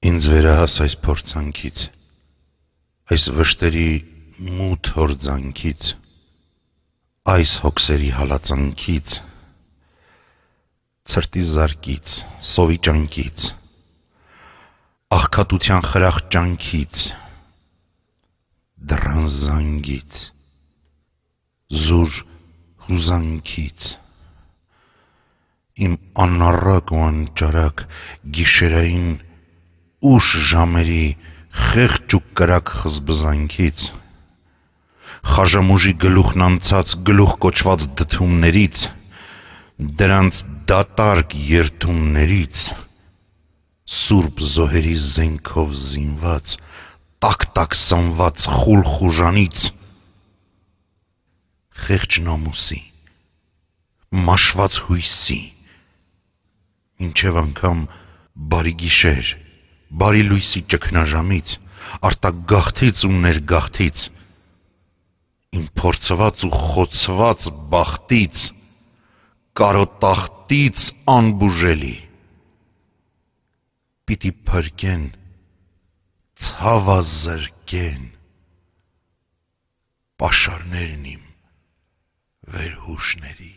Ինձ վերահաս այս փորձանքից, այս վշտերի մութ հորձանքից, այս հոգսերի հալածանքից, ցրտի զարկից, սովի ճանկից, աղքատության խրախճանքից, դռան զանգից, զուր հուզանքից, իմ անառակ ու անճարակ գիշերային ուշ ժամերի խեղճ ու կրակ խզբզանքից, խաժամուժի գլուխն անցած գլուխ կոչված դդումներից, դրանց դատարկ երդումներից, սուրբ զոհերի զենքով զինված, տակ-տակ սանված խուլ խուժանից, խեղճ նամուսի, մաշված հույսի, մինչև անգամ բարի գիշեր, բարի լույսի ճգնաժամից, արտագաղթից ու ներգաղթից, իմ փորձված ու խոցված բախտից, կարոտախտից անբուժելի, պիտի փրկեն, ցավազրկեն պաշարներն իմ վերհուշների։